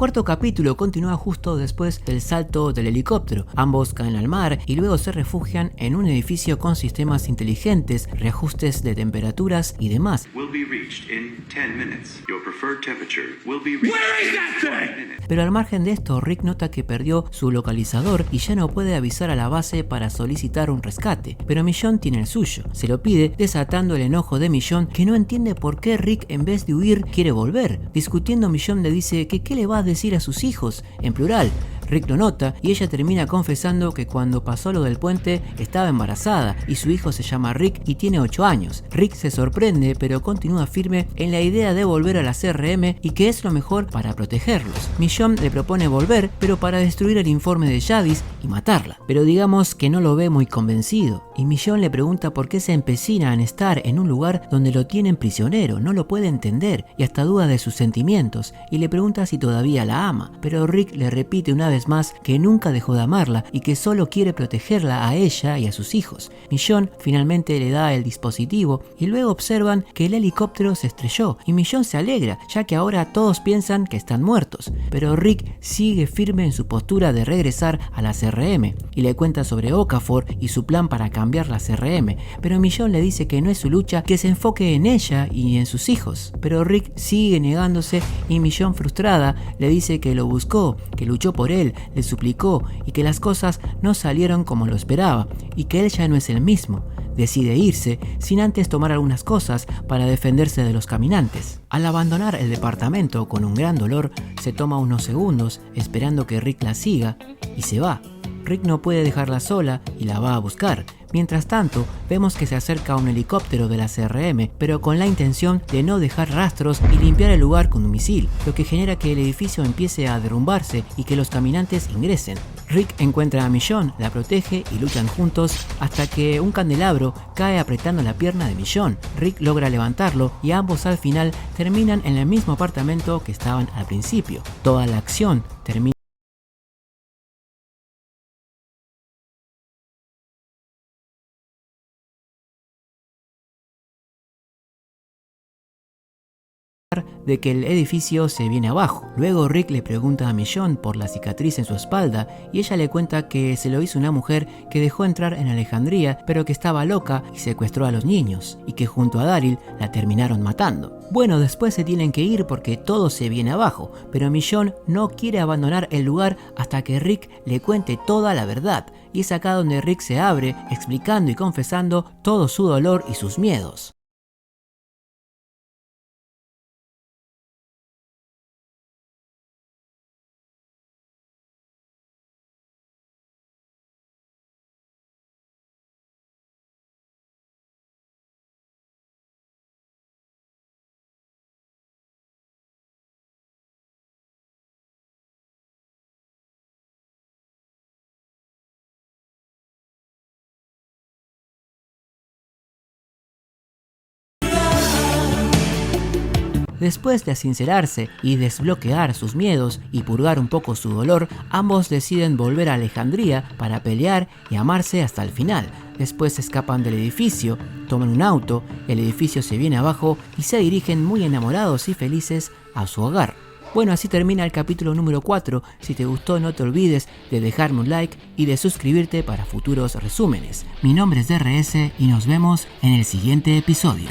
cuarto capítulo continúa justo después del salto del helicóptero. Ambos caen al mar y luego se refugian en un edificio con sistemas inteligentes, reajustes de temperaturas y demás. Pero al margen de esto, Rick nota que perdió su localizador y ya no puede avisar a la base para solicitar un rescate. Pero Michonne tiene el suyo. Se lo pide, desatando el enojo de Michonne, que no entiende por qué Rick, en vez de huir, quiere volver. Discutiendo, Michonne le dice que qué le va a decir a sus hijos, en plural. Rick lo nota y ella termina confesando que cuando pasó lo del puente estaba embarazada y su hijo se llama Rick y tiene 8 años. Rick se sorprende pero continúa firme en la idea de volver a la CRM y que es lo mejor para protegerlos. Michonne le propone volver pero para destruir el informe de Jadis y matarla. Pero digamos que no lo ve muy convencido y Michonne le pregunta por qué se empecina en estar en un lugar donde lo tienen prisionero, no lo puede entender y hasta duda de sus sentimientos y le pregunta si todavía la ama. Pero Rick le repite una vez más que nunca dejó de amarla y que solo quiere protegerla a ella y a sus hijos. Michonne finalmente le da el dispositivo y luego observan que el helicóptero se estrelló y Michonne se alegra ya que ahora todos piensan que están muertos. Pero Rick sigue firme en su postura de regresar a la CRM y le cuenta sobre Okafor y su plan para cambiar la CRM, pero Michonne le dice que no es su lucha, que se enfoque en ella y en sus hijos. Pero Rick sigue negándose y Michonne, frustrada, le dice que lo buscó, que luchó por él, le suplicó y que las cosas no salieron como lo esperaba y que él ya no es el mismo. Decide irse sin antes tomar algunas cosas para defenderse de los caminantes. Al abandonar el departamento con un gran dolor, se toma unos segundos esperando que Rick la siga y se va. Rick no puede dejarla sola y la va a buscar. Mientras tanto, vemos que se acerca un helicóptero de la CRM, pero con la intención de no dejar rastros y limpiar el lugar con un misil, lo que genera que el edificio empiece a derrumbarse y que los caminantes ingresen. Rick encuentra a Michonne, la protege y luchan juntos hasta que un candelabro cae apretando la pierna de Michonne. Rick logra levantarlo y ambos al final terminan en el mismo apartamento que estaban al principio. Toda la acción termina de que el edificio se viene abajo. Luego Rick le pregunta a Michonne por la cicatriz en su espalda y ella le cuenta que se lo hizo una mujer que dejó entrar en Alejandría pero que estaba loca y secuestró a los niños y que junto a Daryl la terminaron matando. Bueno, después se tienen que ir porque todo se viene abajo, pero Michonne no quiere abandonar el lugar hasta que Rick le cuente toda la verdad y es acá donde Rick se abre explicando y confesando todo su dolor y sus miedos. Después de sincerarse y desbloquear sus miedos y purgar un poco su dolor, ambos deciden volver a Alejandría para pelear y amarse hasta el final. Después escapan del edificio, toman un auto, el edificio se viene abajo y se dirigen muy enamorados y felices a su hogar. Bueno, así termina el capítulo número 4. Si te gustó, no te olvides de dejarme un like y de suscribirte para futuros resúmenes. Mi nombre es DRS y nos vemos en el siguiente episodio.